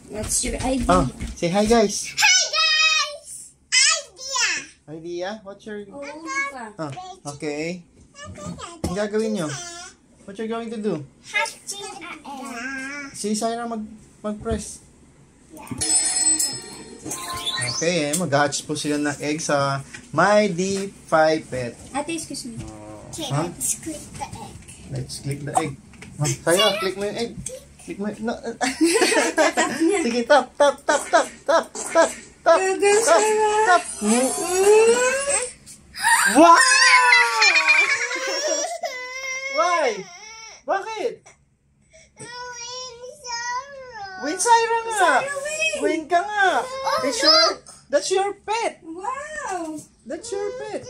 What's your idea? Oh, say hi guys. Hi guys! Idea! Idea? What's your... Oo pa. Oh, okay. Ang gagawin nyo? What you're going to do? Hatching a egg. Si Syra mag-press. Okay, mag-hatch po sila ng egg sa My D5 Pet. Ate, excuse me. Okay, Huh? let's click the egg. Let's click the egg. Oh, Syra, click mo yung egg. Click mo yung... No. Sige, tap. Wow! Why? Bakit? Win Syra nga. Win ka nga. That's your pet. Wow! That's your pet.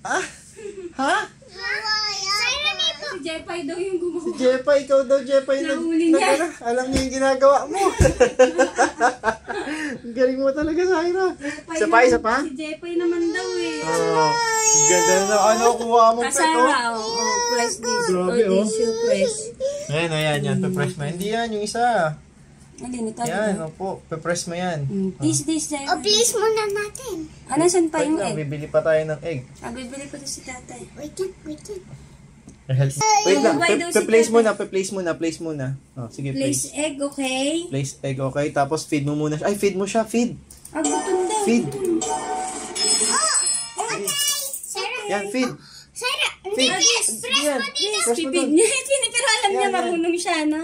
Ah? Ha? Si Jepay daw yung gumawa. Si Jepay, ikaw daw, Jepay. Nahuli niya. Alam niya yung ginagawa mo. Ang galing mo talaga, Syra. Isa pa? Si Jepay naman daw eh. Oh, ganda na ano, kuha mo pet, oh. Kasara, press this. Grabe, oh. This you press. Ayan, yan. Pe-press mo. Hindi yan, yung isa. Alin, ito. Yan, opo. Pe-press mo yan. This, Oh, please muna natin. Ano, saan pa Wait yung lang, egg? bibili pa tayo ng egg. Bibili pa to si tatay. Wait. Wait lang, Bye daw si pe-place tatay. place muna. Oh, sige, Place place. egg, okay? Place egg, okay. Tapos feed mo muna siya. Ay, feed mo siya, feed. Gutom daw. Feed. Sarah, Yan, feed. Sarah, Feed. press Yan. mo din. Press mo Pipid doon. niya. Pero alam niya Yan, yan. marunong siya, no?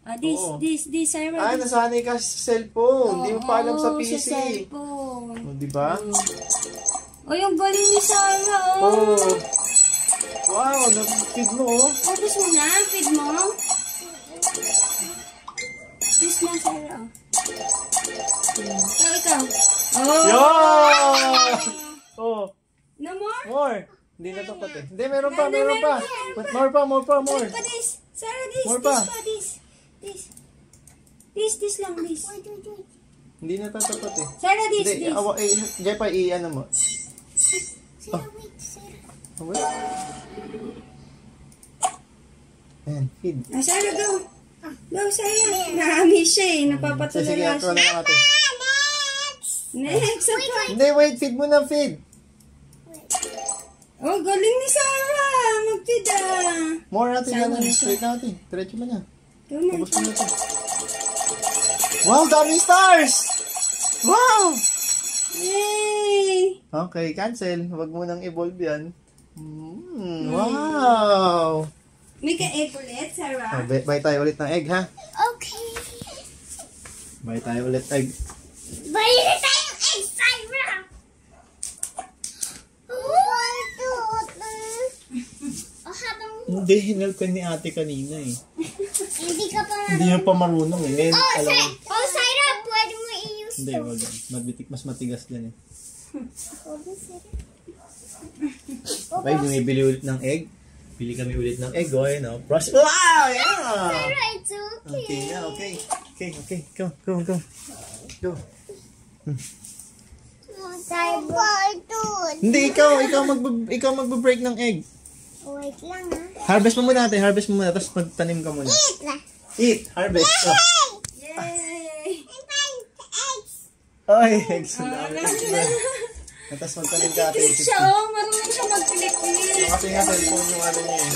Oo. This, Sarah. Ay, nasanay ka sa cellphone. Hindi mo pa alam sa Oo, PC. sa cellphone. O, diba? O, yung galing ni Sarah, oh. Oh. Wow, na-feed mo, oh. Tapos mo na, feed mo. Please na, Sarah, oh. Ikaw. Oh! Yan! Oh, No more? more. Hindi na tapat eh. Hindi, meron pa. More pa. Pa this. Sarah, this. More This pa. pa, this. This lang, this. Hindi na tatapat eh. Sarah, this, Hindi, this. Jepay, i-ano mo. Sarah, wait, Sarah. Oh, wait. Ayan, feed. Sarah, go. Go, Sarah. Nakami siya eh. Sige, Napapatulala ako siya. na natin. Next, apa? Hindi, wait, feed mo na, feed. Oh, galing ni Sarah. Mag-feed ah. More natin Sama yan. na siya. Straight natin. Diretso mo na. Go na. Tapos mo na ito. Wow, daming stars! Wow! Yay! Okay, cancel. Huwag mo nang evolve yan. Wow! May ka-egg ulit, Sarah. Oh, buy tayo ulit ng egg, ha? Okay. Buy tayo ulit egg. Balik na tayong egg, Sarah. Habang Hindi, hinelp ka ni ate kanina eh. hindi ka pa Hindi niya pa marunong eh. Ngayon, alam mo. Sarah, pwede mo i-use Hindi, wag. Mas matigas yan eh. Okay, bumibili ulit ng egg. Bili kami ulit ng egg, oh, no? Process. Wow! Yeah! Sarah, it's okay. Okay, yeah, okay. Okay. Go. Go. Hindi, ikaw magbe-break ng egg. Wait lang ha. Harvest mo muna, tapos magtanim ka muna. Eat! Harvest! Oh. Yay! Ay, eggs. Tapos magtanim ka ate. Click siya, oh. Marunong siya mag-click. Kasi nga cellphone yung ano niya eh.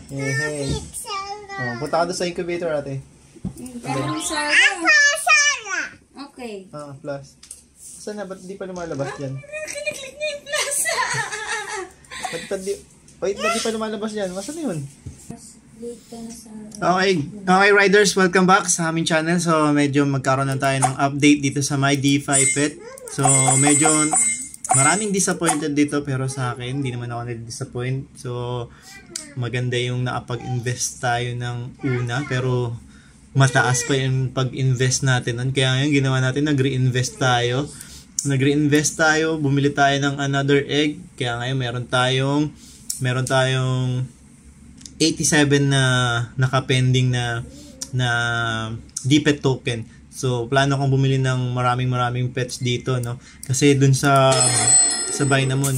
Hey. Oh, punta ka doon sa incubator ate. Galing Sarah. Okay. Plus. Saan na? Ba't di pa lumalabas dyan? Kiniklik niya yung plus. Wait, ba't di pa lumalabas dyan? Masan yun? Late ka na, Sarah. Okay riders, welcome back sa aming channel. So medyo magkaroon na tayo ng update dito sa My D5 Pet. So medyo maraming disappointed dito, pero sa akin hindi naman ako na-disappoint. So maganda yung nakapag-invest tayo ng una, pero mataas pa yung pag-invest natin. Kaya ngayon ginawa natin, nag-reinvest tayo, bumili tayo ng another egg. Kaya ngayon meron tayong 87 na nakapending na DPET token. So plano kong bumili ng maraming pets dito, no? Kasi dun sa Bainamon,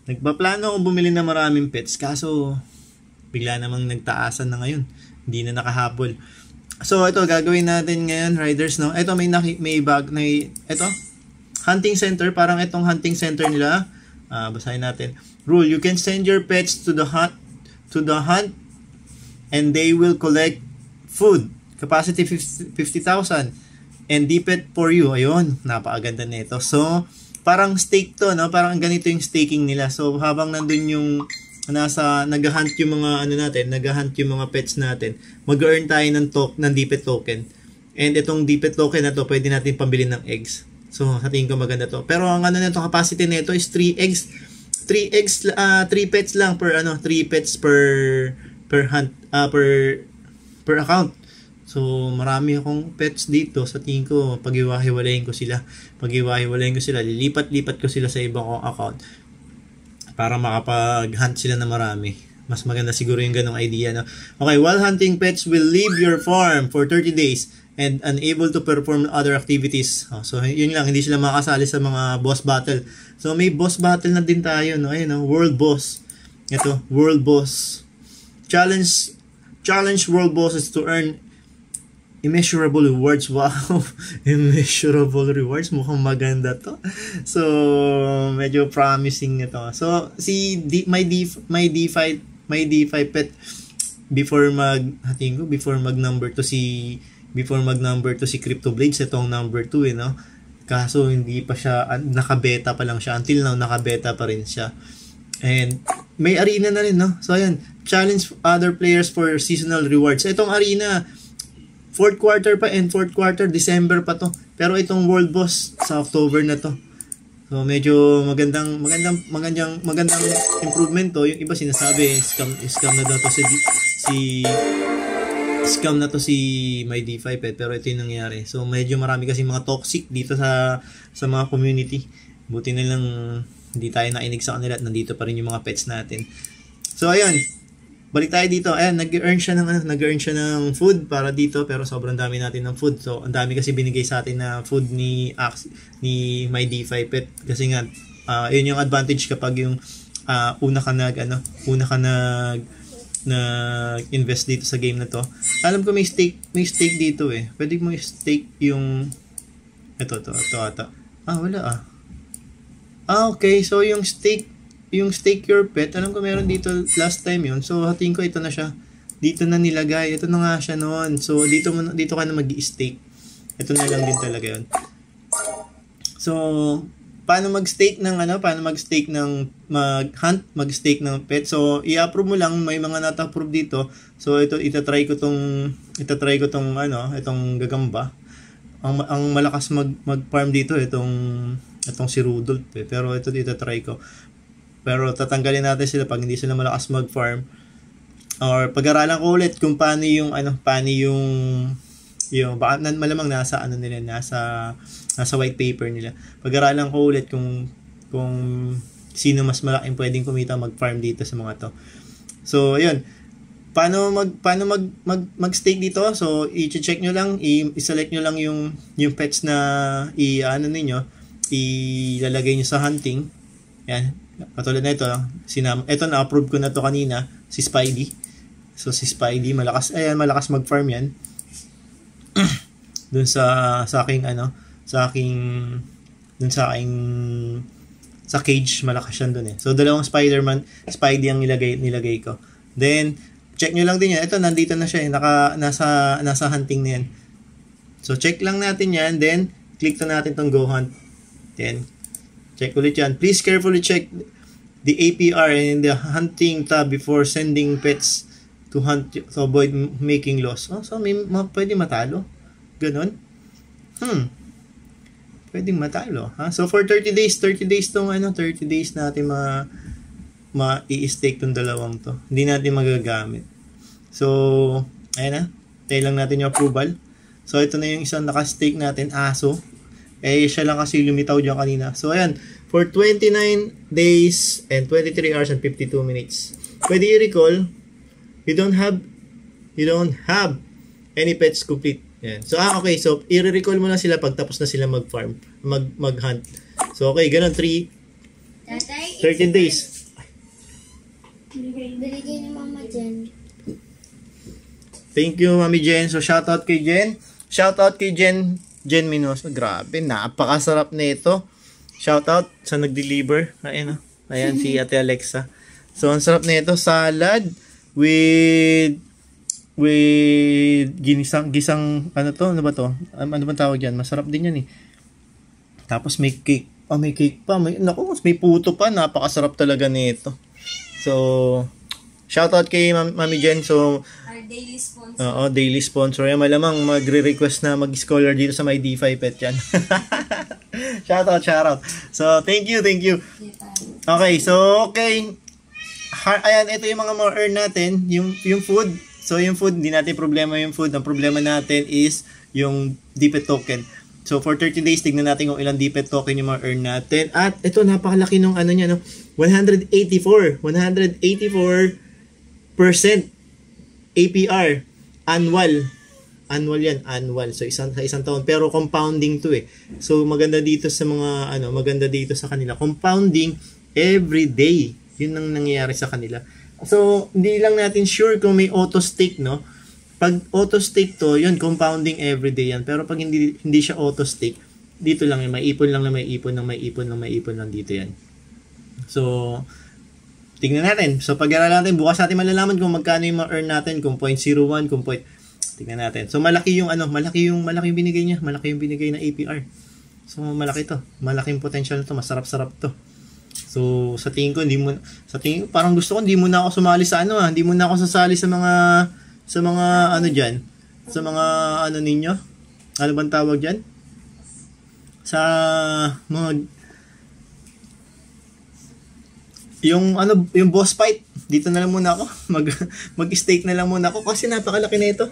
nagpaplano akong bumili ng maraming pets, kaso bigla namang nagtaasan na ngayon. hindi na nakahabol. So, ito, gagawin natin ngayon, riders, no? Ito, ito, hunting center, parang itong hunting center nila. Basahin natin. Rule, you can send your pets to the hunt, and they will collect food. Capacity 50,000. And depet for you. Ayun, napakaganda nito. So, parang stake to, no? Parang ganito yung staking nila. So, habang nandun yung nag-hunt yung mga nag-hunt yung mga pets natin, mag-earn tayo ng depet token. And itong depet token na to, pwede natin pambili ng eggs. So, sa tingin ko maganda to. Pero ang nito, capacity nito is 3 eggs. 3 pets lang per 3 pets per hunt, per account. So, marami akong pets dito. Sa tingin ko, pag-iwahiwalayin ko sila, lilipat-lipat ko sila sa ibang account para makapag-hunt sila na marami. Mas maganda siguro yung ganong idea, no? Okay, while hunting, pets will leave your farm for 30 days and unable to perform other activities. So, yun lang, hindi sila makasali sa mga boss battle. So, may boss battle na din tayo, no? Ayun, no? World boss. Ito, world boss. Challenge world bosses to earn immeasurable rewards. Wow, immeasurable rewards, mukhang maganda to. So, medyo promising ito. So, my D5 pet before mag number to si Crypto Blades, itong number 2 no. Kaso hindi pa siya, naka-beta pa lang siya. Until now, naka-beta pa rin siya. And may arena na rin, no. So, ayan, challenge other players for seasonal rewards. Itong arena, 4th quarter pa, and 4th quarter, December pa to. Pero itong world boss sa October na to. So medyo magandang improvement to. Yung iba sinasabi scam na to si my D5 pet, pero ito yung nangyari. So medyo marami kasi mga toxic dito sa mga community. Buti na lang hindi tayo nainig sa kanila at nandito pa rin yung mga pets natin. So ayun, balik tayo dito. Ayan, nag-earn siya ng food para dito, pero sobrang dami natin ng food. So, ang dami kasi binigay sa atin na food ni my D5 pet. Kasi nga, yun yung advantage kapag yung una ka nag-invest dito sa game na to. Alam ko may stake dito eh. Pwede mo i-stake yung ito. Wala okay. So, yung stake your pet, alam ko meron dito last time yun. So, hatiin ko ito na siya. Dito na nilagay. Ito na nga siya noon. So, dito ka na mag-i-stake. Ito na lang din talaga yun. So, paano mag-stake ng mag-hunt, mag-stake ng pet. So, i-approve mo lang, may mga not-approve dito. So, itatry ko tong itong gagamba. Ang malakas mag-farm dito itong si Rudolph eh. Pero ito itatry ko. Pero tatanggalin natin sila pag hindi sila malakas mag-farm. Or pag-aralan ko ulit kung paano yung baka malamang nasa white paper nila. Pag-aralan ko ulit kung sino mas malaking pwedeng kumita mag-farm dito sa mga to. So, ayun. Paano mag-stake dito? So, i-check nyo lang, i-select nyo lang yung pets na ilalagay nyo sa hunting. Yan. Katulad na ito, ito na-approve ko na to kanina, si Spidey. So si Spidey, malakas mag-farm yan. Dun sa cage, malakas yan dun eh. So dalawang Spidey ang nilagay ko. Then check nyo lang din yan. Ito nandito na siya eh, nasa hunting na yan. So check lang natin yan, then click na natin tong go hunt. Then check ulit yan. Please carefully check the APR in the hunting tab before sending pets to hunt to avoid making loss. Oh, so may pwede matalo. Ganon. Pwedeng matalo. So for 30 days natin ma-i-stake tong dalawang to. Hindi natin magagamit. So, ayan na. Tayo lang natin yung approval. So ito na yung isang naka-stake natin, aso. Siya lang kasi lumitaw dyan kanina. So, ayan. For 29 days and 23 hours and 52 minutes. Pwede i-recall, you don't have any pets complete. Ayan. So, okay. So, i-recall mo na sila pag tapos na sila mag-farm, mag-hunt. So, okay. Ganun. 13 days. Binigay ni mama dyan. Thank you, Mami Jen. So, shoutout kay Jen. Shoutout kay Jen Minoso. Grabe, napakasarap nito. Shoutout sa nag-deliver. Ayan, ayan si Ate Alexa. So, ang sarap nito. Salad with gisang, ano to? Ano ba to? Ano ba tawag dyan? Masarap din yan eh. Tapos may cake. Oh, may cake pa. Naku, may puto pa. Napakasarap talaga nito. So, shoutout kay Mami Jen. So, Our daily sponsor. oo, daily sponsor. Yan, malamang magre-request na mag-scholar dito sa my D5 pet yan. Shoutout. So, thank you. Okay, so, okay. Ayan, ito yung mga ma-earn natin. Yung food. So, yung food, hindi natin problema yung food. Ang problema natin is yung DPET token. So, for 30 days, tignan natin kung ilang DPET token yung ma-earn natin. At ito, napakalaki nung ano niya, no? 184% APR. Annual yan, annual. So, sa isang taon. Pero compounding to eh. So, maganda dito sa mga, maganda dito sa kanila. Compounding every day. Yun ang nangyayari sa kanila. So, hindi lang natin sure kung may auto-stake, no? Pag auto-stake to, yun, compounding everyday yan. Pero pag hindi siya auto-stake, dito lang, may ipon lang dito yan. So, tingnan natin. So, pag-aralan natin, bukas natin malalaman kung magkano yung ma-earn natin, kung 0.01, kung tingnan natin. So, malaki yung binigay niya. Malaki yung binigay na APR. So, malaki to. Malaking potential to. Masarap-sarap to. So, sa tingin ko, parang gusto ko, hindi mo na ako sumali sa hindi mo na ako sasali sa mga dyan, sa mga ninyo, ano bang tawag dyan? Sa mga, yung boss fight, dito na lang muna ako, mag-stake na lang muna ako kasi napakalaki na ito.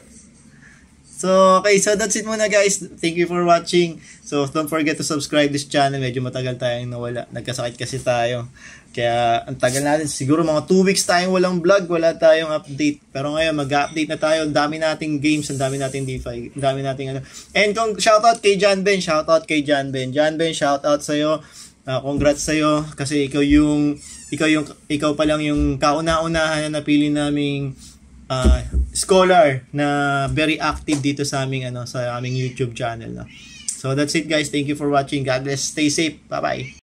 So, okay, so that's it muna guys. Thank you for watching. So, don't forget to subscribe this channel. Medyo matagal tayong nawala. Nagkasakit kasi tayo. Kaya, ang tagal natin. Siguro mga 2 weeks tayong walang vlog. Wala tayong update. Pero ngayon, mag-update na tayo. Ang dami nating games. Ang dami nating DeFi. Ang dami nating And kung shoutout kay John Ben. Shoutout kay John Ben. John Ben, shoutout sa'yo. Congrats sa'yo. Kasi ikaw pa lang yung kauna-unahan na napili naming scholar na very active dito sa aming sa aming YouTube channel, no? So that's it guys, thank you for watching. God bless, stay safe, bye bye.